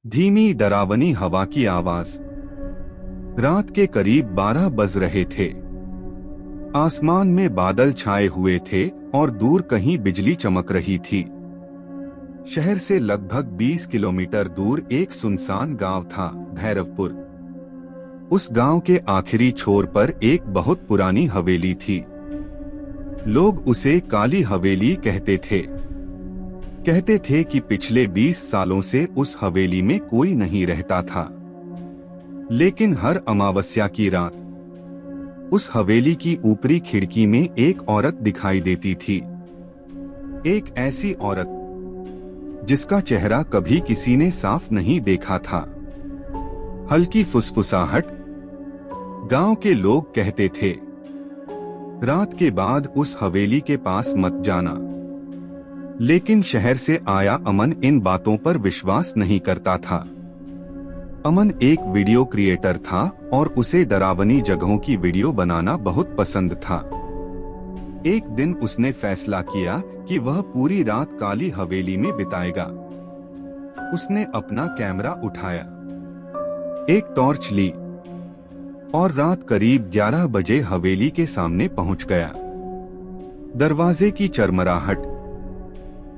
धीमी डरावनी हवा की आवाज। रात के करीब 12 बज रहे थे। आसमान में बादल छाए हुए थे और दूर कहीं बिजली चमक रही थी। शहर से लगभग 20 किलोमीटर दूर एक सुनसान गांव था, भैरवपुर। उस गांव के आखिरी छोर पर एक बहुत पुरानी हवेली थी। लोग उसे काली हवेली कहते थे कि पिछले 20 सालों से उस हवेली में कोई नहीं रहता था। लेकिन हर अमावस्या की रात उस हवेली की ऊपरी खिड़की में एक औरत दिखाई देती थी। एक ऐसी औरत जिसका चेहरा कभी किसी ने साफ नहीं देखा था। हल्की फुसफुसाहट। गांव के लोग कहते थे, रात के बाद उस हवेली के पास मत जाना। लेकिन शहर से आया अमन इन बातों पर विश्वास नहीं करता था। अमन एक वीडियो क्रिएटर था और उसे डरावनी जगहों की वीडियो बनाना बहुत पसंद था। एक दिन उसने फैसला किया कि वह पूरी रात काली हवेली में बिताएगा। उसने अपना कैमरा उठाया, एक टॉर्च ली और रात करीब 11 बजे हवेली के सामने पहुंच गया। दरवाजे की चरमराहट।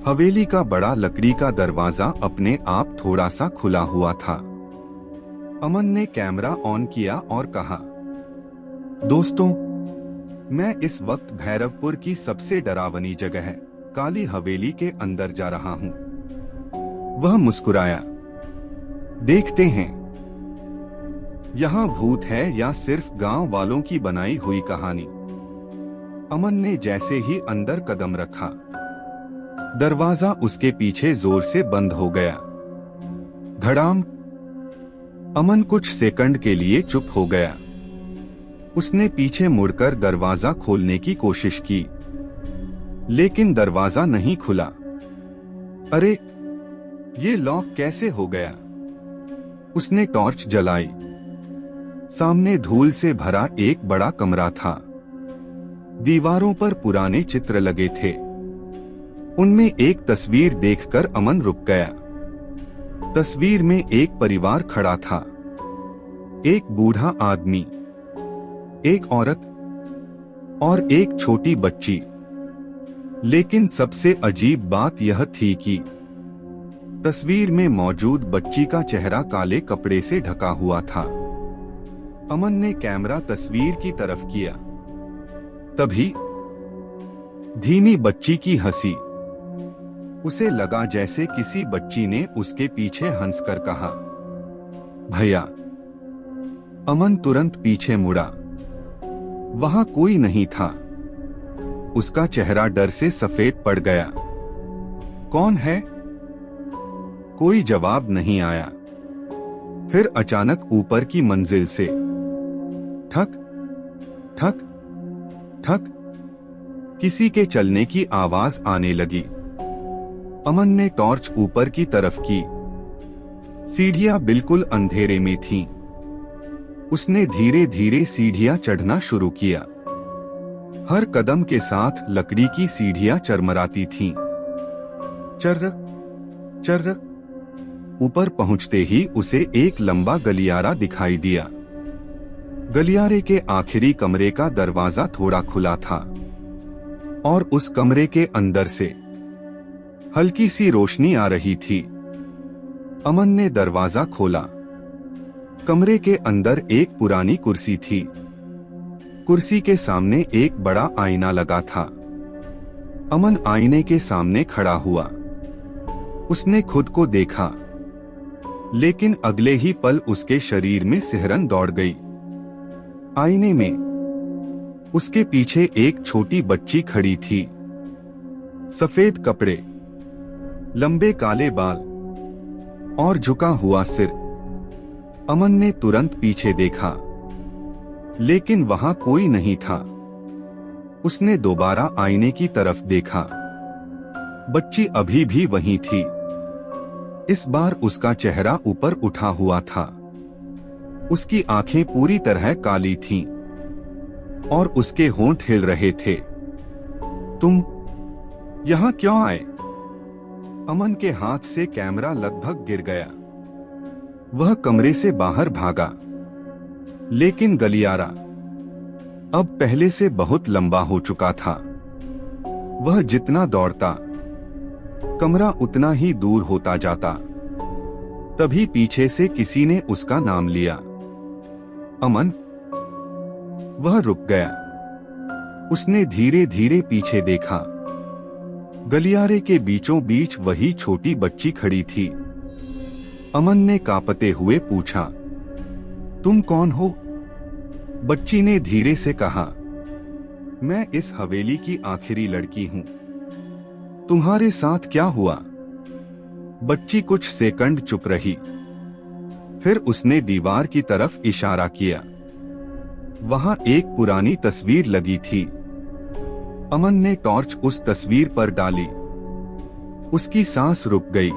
हवेली का बड़ा लकड़ी का दरवाजा अपने आप थोड़ा सा खुला हुआ था। अमन ने कैमरा ऑन किया और कहा, दोस्तों, मैं इस वक्त भैरवपुर की सबसे डरावनी जगह है, काली हवेली के अंदर जा रहा हूं। वह मुस्कुराया। देखते हैं, यहाँ भूत है या सिर्फ गांव वालों की बनाई हुई कहानी। अमन ने जैसे ही अंदर कदम रखा, दरवाजा उसके पीछे जोर से बंद हो गया। धड़ाम। अमन कुछ सेकंड के लिए चुप हो गया। उसने पीछे मुड़कर दरवाजा खोलने की कोशिश की, लेकिन दरवाजा नहीं खुला। अरे, ये लॉक कैसे हो गया? उसने टॉर्च जलाई। सामने धूल से भरा एक बड़ा कमरा था। दीवारों पर पुराने चित्र लगे थे। उनमें एक तस्वीर देखकर अमन रुक गया। तस्वीर में एक परिवार खड़ा था। एक बूढ़ा आदमी, एक औरत और एक छोटी बच्ची। लेकिन सबसे अजीब बात यह थी कि तस्वीर में मौजूद बच्ची का चेहरा काले कपड़े से ढका हुआ था। अमन ने कैमरा तस्वीर की तरफ किया। तभी धीमी बच्ची की हंसी। उसे लगा जैसे किसी बच्ची ने उसके पीछे हंसकर कहा, भैया। अमन तुरंत पीछे मुड़ा। वहां कोई नहीं था। उसका चेहरा डर से सफेद पड़ गया। कौन है? कोई जवाब नहीं आया। फिर अचानक ऊपर की मंजिल से ठक ठक ठक किसी के चलने की आवाज आने लगी। अमन ने टॉर्च ऊपर की तरफ की। सीढ़ियां बिल्कुल अंधेरे में थीं। उसने धीरे धीरे सीढ़ियां चढ़ना शुरू किया। हर कदम के साथ लकड़ी की सीढ़ियां चरमराती थीं। चर्र चर्र। ऊपर पहुंचते ही उसे एक लंबा गलियारा दिखाई दिया। गलियारे के आखिरी कमरे का दरवाजा थोड़ा खुला था और उस कमरे के अंदर से हल्की सी रोशनी आ रही थी। अमन ने दरवाजा खोला। कमरे के अंदर एक पुरानी कुर्सी थी। कुर्सी के सामने एक बड़ा आईना लगा था। अमन आईने के सामने खड़ा हुआ। उसने खुद को देखा, लेकिन अगले ही पल उसके शरीर में सिहरन दौड़ गई। आईने में उसके पीछे एक छोटी बच्ची खड़ी थी। सफेद कपड़े, लंबे काले बाल और झुका हुआ सिर। अमन ने तुरंत पीछे देखा, लेकिन वहां कोई नहीं था। उसने दोबारा आईने की तरफ देखा। बच्ची अभी भी वहीं थी। इस बार उसका चेहरा ऊपर उठा हुआ था। उसकी आंखें पूरी तरह काली थीं और उसके होंठ हिल रहे थे। तुम यहाँ क्यों आए? अमन के हाथ से कैमरा लगभग गिर गया। वह कमरे से बाहर भागा, लेकिन गलियारा अब पहले से बहुत लंबा हो चुका था। वह जितना दौड़ता, कमरा उतना ही दूर होता जाता। तभी पीछे से किसी ने उसका नाम लिया, अमन। वह रुक गया। उसने धीरे धीरे पीछे देखा। गलियारे के बीचों बीच वही छोटी बच्ची खड़ी थी। अमन ने कांपते हुए पूछा, तुम कौन हो? बच्ची ने धीरे से कहा, मैं इस हवेली की आखिरी लड़की हूं। तुम्हारे साथ क्या हुआ? बच्ची कुछ सेकंड चुप रही, फिर उसने दीवार की तरफ इशारा किया। वहां एक पुरानी तस्वीर लगी थी। अमन ने टॉर्च उस तस्वीर पर डाली। उसकी सांस रुक गई।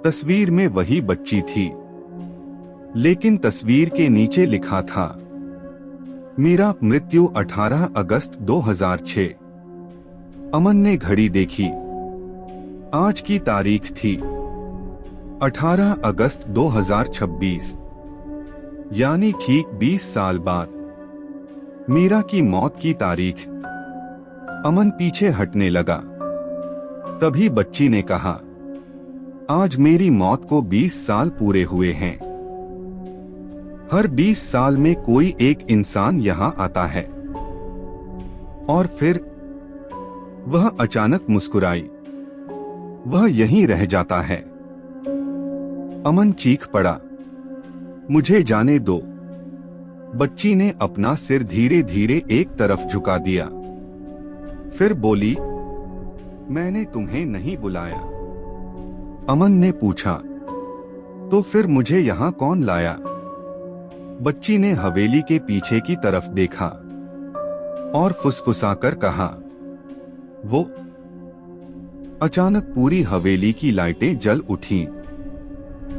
तस्वीर में वही बच्ची थी, लेकिन तस्वीर के नीचे लिखा था, मेरा मृत्यु 18 अगस्त 2006। अमन ने घड़ी देखी। आज की तारीख थी 18 अगस्त 2026, यानी ठीक 20 साल बाद मीरा की मौत की तारीख। अमन पीछे हटने लगा। तभी बच्ची ने कहा, आज मेरी मौत को 20 साल पूरे हुए हैं। हर 20 साल में कोई एक इंसान यहां आता है। और फिर वह अचानक मुस्कुराई। वह यहीं रह जाता है। अमन चीख पड़ा, मुझे जाने दो। बच्ची ने अपना सिर धीरे धीरे एक तरफ झुका दिया। फिर बोली, मैंने तुम्हें नहीं बुलाया। अमन ने पूछा, तो फिर मुझे यहां कौन लाया? बच्ची ने हवेली के पीछे की तरफ देखा और फुसफुसाकर कहा, वो। अचानक पूरी हवेली की लाइटें जल उठीं।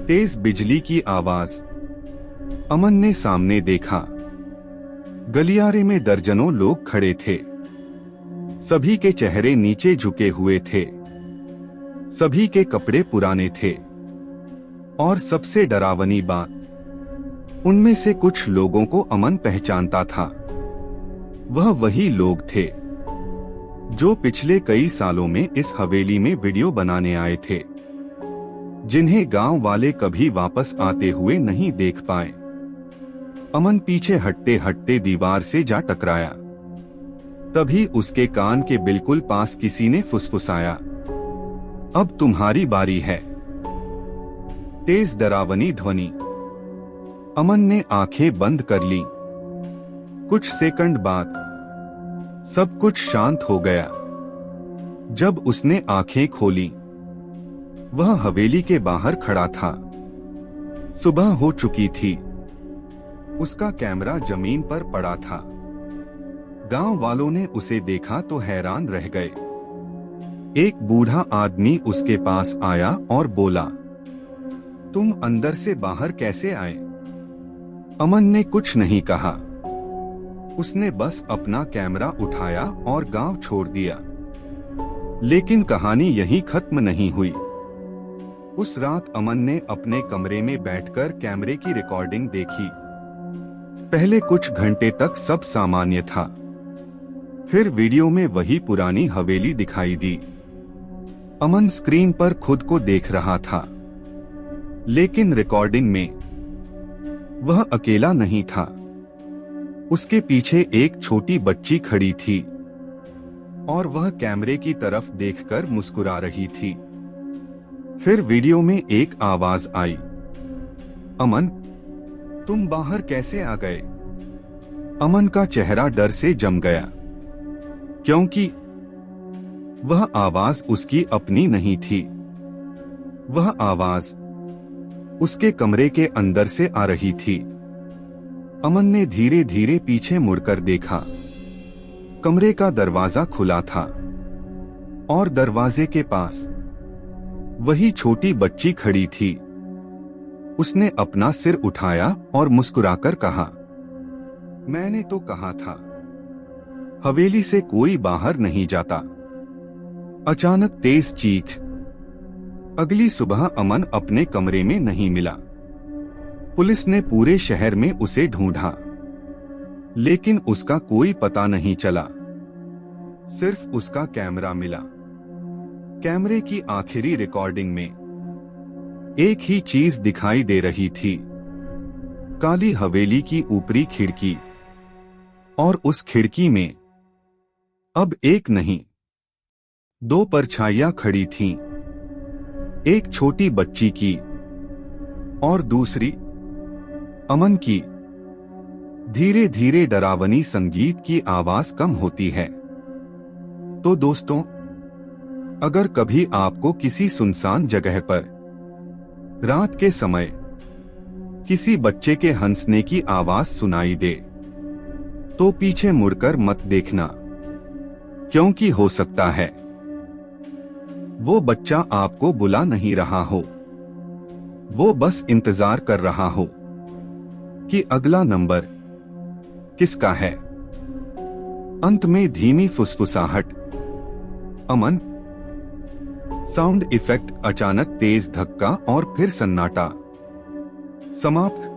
तेज बिजली की आवाज। अमन ने सामने देखा। गलियारे में दर्जनों लोग खड़े थे। सभी के चेहरे नीचे झुके हुए थे। सभी के कपड़े पुराने थे। और सबसे डरावनी बात, उनमें से कुछ लोगों को अमन पहचानता था। वह वही लोग थे जो पिछले कई सालों में इस हवेली में वीडियो बनाने आए थे, जिन्हें गांव वाले कभी वापस आते हुए नहीं देख पाए। अमन पीछे हटते हटते दीवार से जा टकराया। तभी उसके कान के बिल्कुल पास किसी ने फुसफुसाया, अब तुम्हारी बारी है। तेज डरावनी ध्वनि। अमन ने आंखें बंद कर ली। कुछ सेकंड बाद सब कुछ शांत हो गया। जब उसने आंखें खोली, वह हवेली के बाहर खड़ा था। सुबह हो चुकी थी। उसका कैमरा जमीन पर पड़ा था। गांव वालों ने उसे देखा तो हैरान रह गए। एक बूढ़ा आदमी उसके पास आया और बोला, तुम अंदर से बाहर कैसे आए? अमन ने कुछ नहीं कहा। उसने बस अपना कैमरा उठाया और गांव छोड़ दिया। लेकिन कहानी यहीं खत्म नहीं हुई। उस रात अमन ने अपने कमरे में बैठकर कैमरे की रिकॉर्डिंग देखी। पहले कुछ घंटे तक सब सामान्य था। फिर वीडियो में वही पुरानी हवेली दिखाई दी। अमन स्क्रीन पर खुद को देख रहा था, लेकिन रिकॉर्डिंग में वह अकेला नहीं था। उसके पीछे एक छोटी बच्ची खड़ी थी और वह कैमरे की तरफ देखकर मुस्कुरा रही थी। फिर वीडियो में एक आवाज आई, अमन, तुम बाहर कैसे आ गए? अमन का चेहरा डर से जम गया, क्योंकि वह आवाज उसकी अपनी नहीं थी। वह आवाज उसके कमरे के अंदर से आ रही थी। अमन ने धीरे धीरे पीछे मुड़कर देखा। कमरे का दरवाजा खुला था और दरवाजे के पास वही छोटी बच्ची खड़ी थी। उसने अपना सिर उठाया और मुस्कुराकर कहा, मैंने तो कहा था हवेली से कोई बाहर नहीं जाता। अचानक तेज चीख। अगली सुबह अमन अपने कमरे में नहीं मिला। पुलिस ने पूरे शहर में उसे ढूंढा, लेकिन उसका कोई पता नहीं चला। सिर्फ उसका कैमरा मिला। कैमरे की आखिरी रिकॉर्डिंग में एक ही चीज दिखाई दे रही थी, काली हवेली की ऊपरी खिड़की, और उस खिड़की में अब एक नहीं, दो परछाइयां खड़ी थीं, एक छोटी बच्ची की और दूसरी अमन की। धीरे धीरे डरावनी संगीत की आवाज कम होती है। तो दोस्तों, अगर कभी आपको किसी सुनसान जगह पर रात के समय किसी बच्चे के हंसने की आवाज सुनाई दे, तो पीछे मुड़कर मत देखना, क्योंकि हो सकता है वो बच्चा आपको बुला नहीं रहा हो, वो बस इंतजार कर रहा हो कि अगला नंबर किसका है। अंत में धीमी फुसफुसाहट, अमन, साउंड इफेक्ट, अचानक तेज धक्का और फिर सन्नाटा। समाप्त।